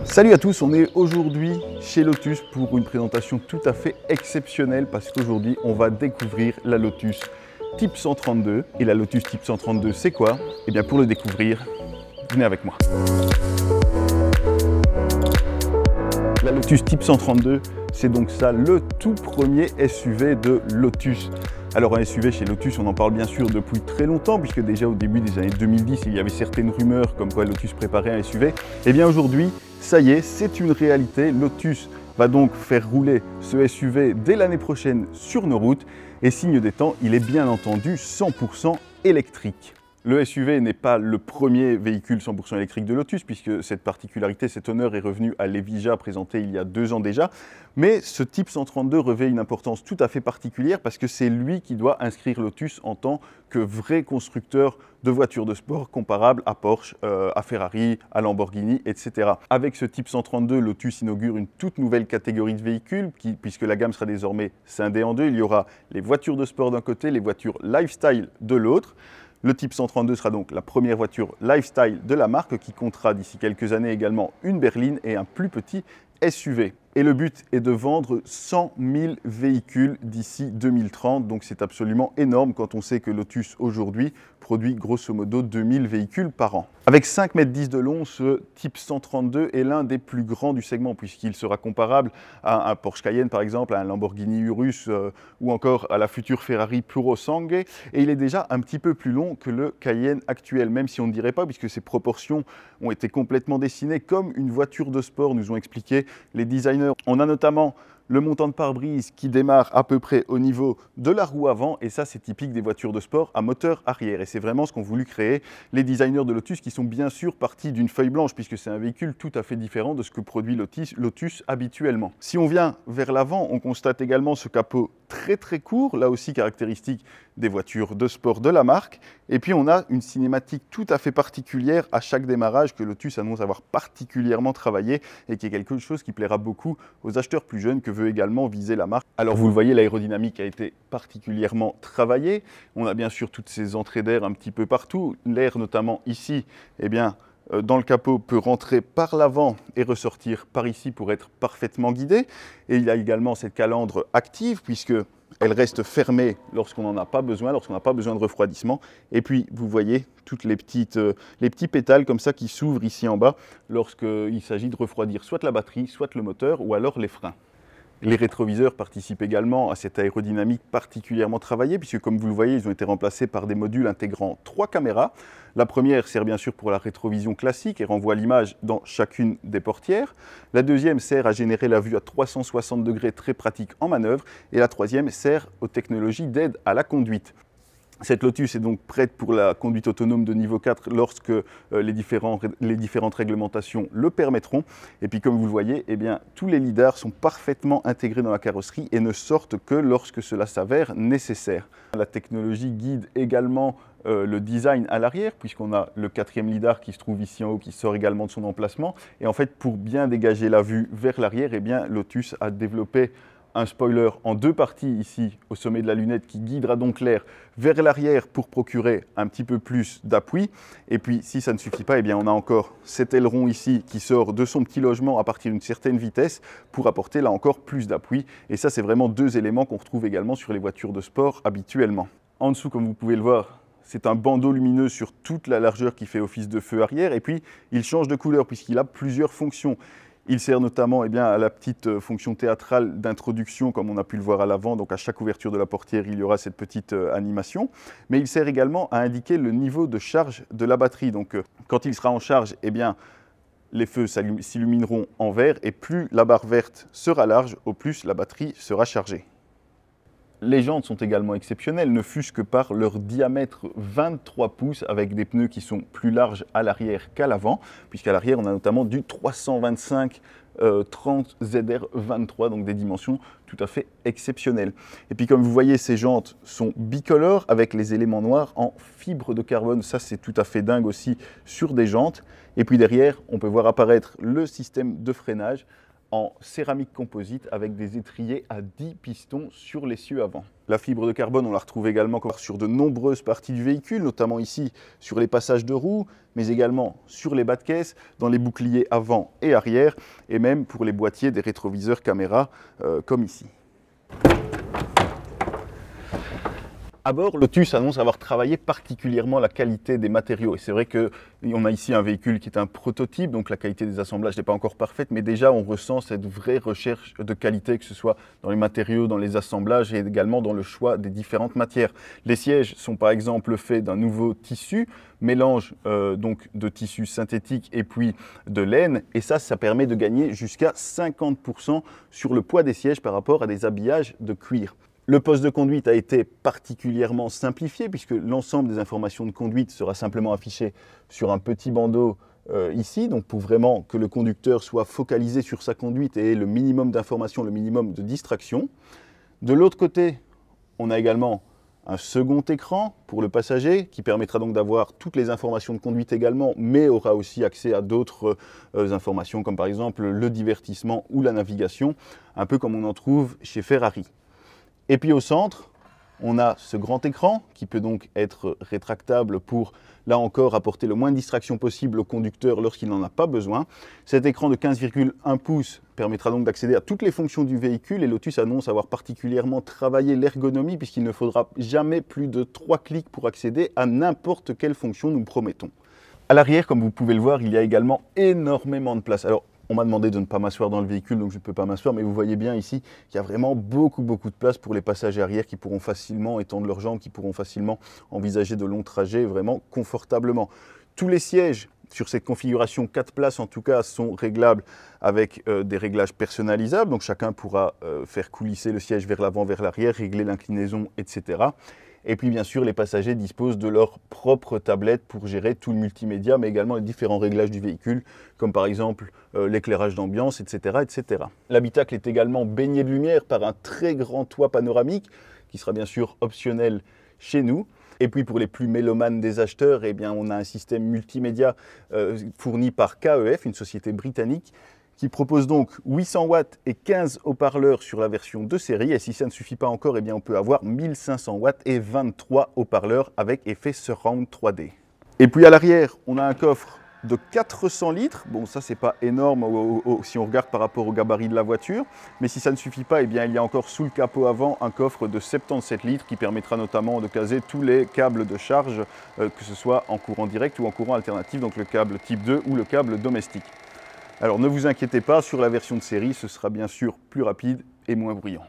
Salut à tous, on est aujourd'hui chez Lotus pour une présentation tout à fait exceptionnelle parce qu'aujourd'hui on va découvrir la Lotus Type 132. Et la Lotus Type 132 c'est quoi? Eh bien pour le découvrir, venez avec moi. La Lotus Type 132, c'est donc ça le tout premier SUV de Lotus. Alors un SUV chez Lotus, on en parle bien sûr depuis très longtemps, puisque déjà au début des années 2010, il y avait certaines rumeurs comme quoi Lotus préparait un SUV. Et bien aujourd'hui, ça y est, c'est une réalité. Lotus va donc faire rouler ce SUV dès l'année prochaine sur nos routes. Et signe des temps, il est bien entendu 100% électrique. Le SUV n'est pas le premier véhicule 100% électrique de Lotus, puisque cette particularité, cet honneur est revenu à l'Evija, présenté il y a 2 ans déjà. Mais ce Type 132 revêt une importance tout à fait particulière parce que c'est lui qui doit inscrire Lotus en tant que vrai constructeur de voitures de sport comparables à Porsche, à Ferrari, à Lamborghini, etc. Avec ce Type 132, Lotus inaugure une toute nouvelle catégorie de véhicules, puisque la gamme sera désormais scindée en deux. Il y aura les voitures de sport d'un côté, les voitures lifestyle de l'autre. Le Type 132 sera donc la première voiture lifestyle de la marque qui comptera d'ici quelques années également une berline et un plus petit SUV. Et le but est de vendre 100 000 véhicules d'ici 2030, donc c'est absolument énorme quand on sait que Lotus aujourd'hui produit grosso modo 2000 véhicules par an. Avec 5,10 m de long, ce Type 132 est l'un des plus grands du segment puisqu'il sera comparable à un Porsche Cayenne par exemple, à un Lamborghini Urus ou encore à la future Ferrari Purosangue, et il est déjà un petit peu plus long que le Cayenne actuel, même si on ne dirait pas puisque ses proportions ont été complètement dessinées comme une voiture de sport, nous ont expliqué les designers. On a notamment le montant de pare-brise qui démarre à peu près au niveau de la roue avant, et ça c'est typique des voitures de sport à moteur arrière, et c'est vraiment ce qu'ont voulu créer les designers de Lotus qui sont bien sûr partis d'une feuille blanche puisque c'est un véhicule tout à fait différent de ce que produit Lotus habituellement. Si on vient vers l'avant, on constate également ce capot très court, là aussi caractéristique des voitures de sport de la marque, et puis on a une cinématique tout à fait particulière à chaque démarrage que Lotus annonce avoir particulièrement travaillé et qui est quelque chose qui plaira beaucoup aux acheteurs plus jeunes que veut également viser la marque. Alors vous le voyez, l'aérodynamique a été particulièrement travaillée. On a bien sûr toutes ces entrées d'air un petit peu partout. L'air notamment ici, eh bien, dans le capot peut rentrer par l'avant et ressortir par ici pour être parfaitement guidé. Et il y a également cette calandre active puisque elle reste fermée lorsqu'on n'en a pas besoin, lorsqu'on n'a pas besoin de refroidissement. Et puis, vous voyez toutes les petits pétales comme ça qui s'ouvrent ici en bas lorsqu'il s'agit de refroidir soit la batterie, soit le moteur ou alors les freins. Les rétroviseurs participent également à cette aérodynamique particulièrement travaillée puisque comme vous le voyez, ils ont été remplacés par des modules intégrant 3 caméras. La première sert bien sûr pour la rétrovision classique et renvoie l'image dans chacune des portières. La deuxième sert à générer la vue à 360 degrés très pratique en manœuvre. Et la troisième sert aux technologies d'aide à la conduite. Cette Lotus est donc prête pour la conduite autonome de niveau 4 lorsque les différentes réglementations le permettront. Et puis comme vous le voyez, eh bien, tous les lidars sont parfaitement intégrés dans la carrosserie et ne sortent que lorsque cela s'avère nécessaire. La technologie guide également le design à l'arrière, puisqu'on a le 4e lidar qui se trouve ici en haut, qui sort également de son emplacement. Et en fait, pour bien dégager la vue vers l'arrière, eh bien, Lotus a développé un spoiler en 2 parties ici au sommet de la lunette qui guidera donc l'air vers l'arrière pour procurer un petit peu plus d'appui. Et puis si ça ne suffit pas, eh bien, on a encore cet aileron ici qui sort de son petit logement à partir d'une certaine vitesse pour apporter là encore plus d'appui. Et ça c'est vraiment 2 éléments qu'on retrouve également sur les voitures de sport habituellement. En dessous, comme vous pouvez le voir, c'est un bandeau lumineux sur toute la largeur qui fait office de feu arrière. Et puis il change de couleur puisqu'il a plusieurs fonctions. Il sert notamment eh bien, à la petite fonction théâtrale d'introduction, comme on a pu le voir à l'avant. Donc à chaque ouverture de la portière, il y aura cette petite animation. Mais il sert également à indiquer le niveau de charge de la batterie. Donc quand il sera en charge, eh bien, les feux s'illumineront en vert. Et plus la barre verte sera large, au plus la batterie sera chargée. Les jantes sont également exceptionnelles, ne fût-ce que par leur diamètre 23 pouces avec des pneus qui sont plus larges à l'arrière qu'à l'avant, puisqu'à l'arrière on a notamment du 325 30 ZR23, donc des dimensions tout à fait exceptionnelles. Et puis comme vous voyez, ces jantes sont bicolores avec les éléments noirs en fibre de carbone, ça c'est tout à fait dingue aussi sur des jantes. Et puis derrière, on peut voir apparaître le système de freinage en céramique composite avec des étriers à 10 pistons sur l'essieu avant. La fibre de carbone, on la retrouve également sur de nombreuses parties du véhicule, notamment ici sur les passages de roues, mais également sur les bas de caisse, dans les boucliers avant et arrière, et même pour les boîtiers des rétroviseurs caméra, comme ici. À bord, Lotus annonce avoir travaillé particulièrement la qualité des matériaux. Et c'est vrai qu'on a ici un véhicule qui est un prototype, donc la qualité des assemblages n'est pas encore parfaite, mais déjà on ressent cette vraie recherche de qualité, que ce soit dans les matériaux, dans les assemblages et également dans le choix des différentes matières. Les sièges sont par exemple faits d'un nouveau tissu, mélange donc de tissu synthétique et puis de laine, et ça permet de gagner jusqu'à 50% sur le poids des sièges par rapport à des habillages de cuir. Le poste de conduite a été particulièrement simplifié puisque l'ensemble des informations de conduite sera simplement affiché sur un petit bandeau ici, donc pour vraiment que le conducteur soit focalisé sur sa conduite et ait le minimum d'informations, le minimum de distraction. De l'autre côté, on a également un second écran pour le passager qui permettra donc d'avoir toutes les informations de conduite également, mais aura aussi accès à d'autres informations comme par exemple le divertissement ou la navigation, un peu comme on en trouve chez Ferrari. Et puis au centre, on a ce grand écran qui peut donc être rétractable pour, là encore, apporter le moins de distraction possible au conducteur lorsqu'il n'en a pas besoin. Cet écran de 15,1 pouces permettra donc d'accéder à toutes les fonctions du véhicule et Lotus annonce avoir particulièrement travaillé l'ergonomie puisqu'il ne faudra jamais plus de 3 clics pour accéder à n'importe quelle fonction nous promettons. À l'arrière, comme vous pouvez le voir, il y a également énormément de place. Alors, on m'a demandé de ne pas m'asseoir dans le véhicule, donc je ne peux pas m'asseoir, mais vous voyez bien ici qu'il y a vraiment beaucoup de place pour les passagers arrière qui pourront facilement étendre leurs jambes, qui pourront facilement envisager de longs trajets vraiment confortablement. Tous les sièges sur cette configuration 4 places en tout cas sont réglables avec des réglages personnalisables, donc chacun pourra faire coulisser le siège vers l'avant, vers l'arrière, régler l'inclinaison, etc. Et puis bien sûr, les passagers disposent de leur propre tablette pour gérer tout le multimédia, mais également les différents réglages du véhicule, comme par exemple l'éclairage d'ambiance, etc., etc. L'habitacle est également baigné de lumière par un très grand toit panoramique, qui sera bien sûr optionnel chez nous. Et puis pour les plus mélomanes des acheteurs, eh bien, on a un système multimédia fourni par KEF, une société britannique, qui propose donc 800 watts et 15 haut-parleurs sur la version de série. Et si ça ne suffit pas encore, eh bien on peut avoir 1500 watts et 23 haut-parleurs avec effet Surround 3D. Et puis à l'arrière, on a un coffre de 400 litres. Bon, ça, c'est pas énorme si on regarde par rapport au gabarit de la voiture. Mais si ça ne suffit pas, eh bien, il y a encore sous le capot avant un coffre de 77 litres qui permettra notamment de caser tous les câbles de charge, que ce soit en courant direct ou en courant alternatif, donc le câble type 2 ou le câble domestique. Alors ne vous inquiétez pas, sur la version de série, ce sera bien sûr plus rapide et moins bruyant.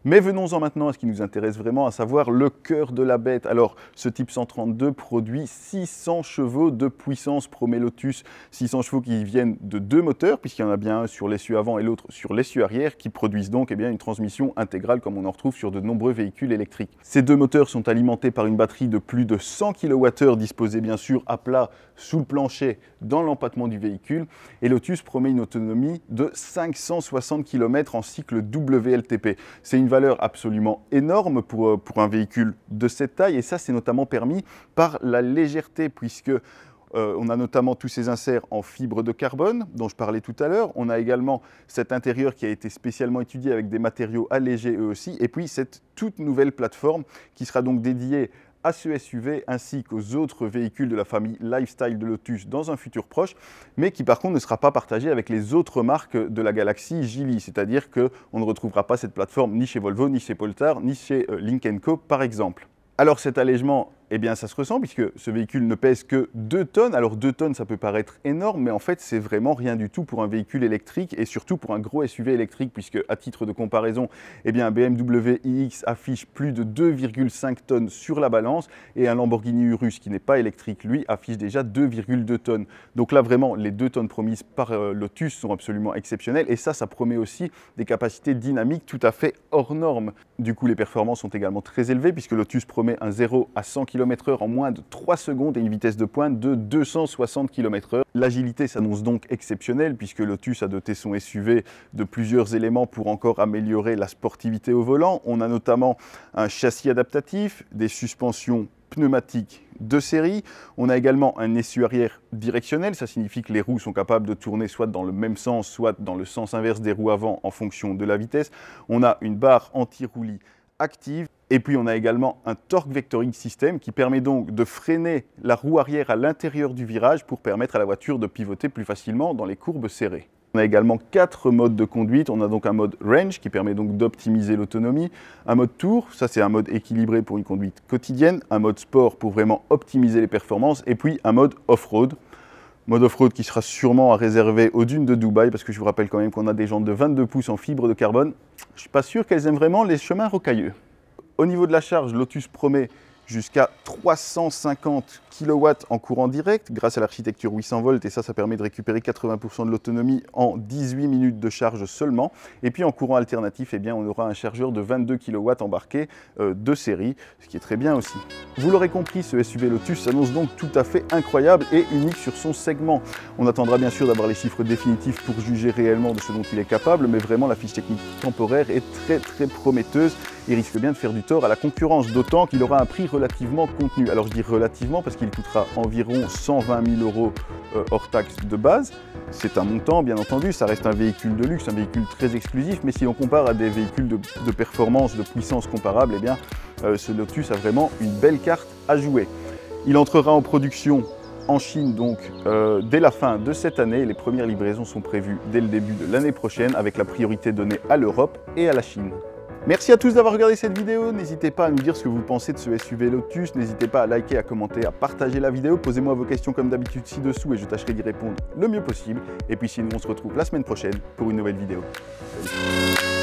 Mais venons-en maintenant à ce qui nous intéresse vraiment, à savoir le cœur de la bête. Alors, ce Type 132 produit 600 chevaux de puissance, promet Lotus. 600 chevaux qui viennent de 2 moteurs, puisqu'il y en a bien un sur l'essieu avant et l'autre sur l'essieu arrière, qui produisent donc une transmission intégrale comme on en retrouve sur de nombreux véhicules électriques. Ces 2 moteurs sont alimentés par une batterie de plus de 100 kWh disposée bien sûr à plat sous le plancher dans l'empattement du véhicule. Et Lotus promet une autonomie de 560 km en cycle WLTP. C'est une valeur absolument énorme pour un véhicule de cette taille et ça c'est notamment permis par la légèreté puisque on a notamment tous ces inserts en fibre de carbone dont je parlais tout à l'heure. On a également cet intérieur qui a été spécialement étudié avec des matériaux allégés eux aussi et puis cette toute nouvelle plateforme qui sera donc dédiée à ce SUV ainsi qu'aux autres véhicules de la famille Lifestyle de Lotus dans un futur proche, mais qui par contre ne sera pas partagé avec les autres marques de la galaxie Geely, c'est-à-dire qu'on ne retrouvera pas cette plateforme ni chez Volvo, ni chez Polestar, ni chez Lynk & Co par exemple. Alors cet allègement, eh bien ça se ressent puisque ce véhicule ne pèse que 2 tonnes. Alors 2 tonnes, ça peut paraître énorme, mais en fait c'est vraiment rien du tout pour un véhicule électrique et surtout pour un gros SUV électrique puisque à titre de comparaison, eh bien un BMW iX affiche plus de 2,5 tonnes sur la balance et un Lamborghini Urus qui n'est pas électrique, lui, affiche déjà 2,2 tonnes. Donc là vraiment, les 2 tonnes promises par Lotus sont absolument exceptionnelles et ça promet aussi des capacités dynamiques tout à fait hors normes. Du coup, les performances sont également très élevées puisque Lotus promet un 0 à 100 km/h en moins de 3 secondes et une vitesse de pointe de 260 km/h. L'agilité s'annonce donc exceptionnelle puisque Lotus a doté son SUV de plusieurs éléments pour encore améliorer la sportivité au volant. On a notamment un châssis adaptatif, des suspensions pneumatique de série. On a également un essieu arrière directionnel, ça signifie que les roues sont capables de tourner soit dans le même sens, soit dans le sens inverse des roues avant en fonction de la vitesse. On a une barre anti-roulis active. Et puis on a également un torque vectoric system qui permet donc de freiner la roue arrière à l'intérieur du virage pour permettre à la voiture de pivoter plus facilement dans les courbes serrées. On a également 4 modes de conduite. On a donc un mode range qui permet donc d'optimiser l'autonomie, un mode tour, ça c'est un mode équilibré pour une conduite quotidienne, un mode sport pour vraiment optimiser les performances et puis un mode off-road. Mode off-road qui sera sûrement à réserver aux dunes de Dubaï parce que je vous rappelle quand même qu'on a des jantes de 22 pouces en fibre de carbone. Je ne suis pas sûr qu'elles aiment vraiment les chemins rocailleux. Au niveau de la charge, Lotus promet jusqu'à 350 kW en courant direct grâce à l'architecture 800 volts et ça permet de récupérer 80% de l'autonomie en 18 minutes de charge seulement. Et puis en courant alternatif, eh bien, on aura un chargeur de 22 kW embarqué de série, ce qui est très bien aussi. Vous l'aurez compris, ce SUV Lotus s'annonce donc tout à fait incroyable et unique sur son segment. On attendra bien sûr d'avoir les chiffres définitifs pour juger réellement de ce dont il est capable, mais vraiment la fiche technique temporaire est très prometteuse et risque bien de faire du tort à la concurrence, d'autant qu'il aura un prix relativement contenu. Alors je dis relativement parce qu'il coûtera environ 120 000 € hors taxe de base. C'est un montant, bien entendu, ça reste un véhicule de luxe, un véhicule très exclusif, mais si on compare à des véhicules de performance, de puissance comparable, eh bien, ce Lotus a vraiment une belle carte à jouer. Il entrera en production en Chine donc dès la fin de cette année. Les premières livraisons sont prévues dès le début de l'année prochaine, avec la priorité donnée à l'Europe et à la Chine. Merci à tous d'avoir regardé cette vidéo, n'hésitez pas à nous dire ce que vous pensez de ce SUV Lotus, n'hésitez pas à liker, à commenter, à partager la vidéo, posez-moi vos questions comme d'habitude ci-dessous et je tâcherai d'y répondre le mieux possible. Et puis sinon on se retrouve la semaine prochaine pour une nouvelle vidéo. Salut.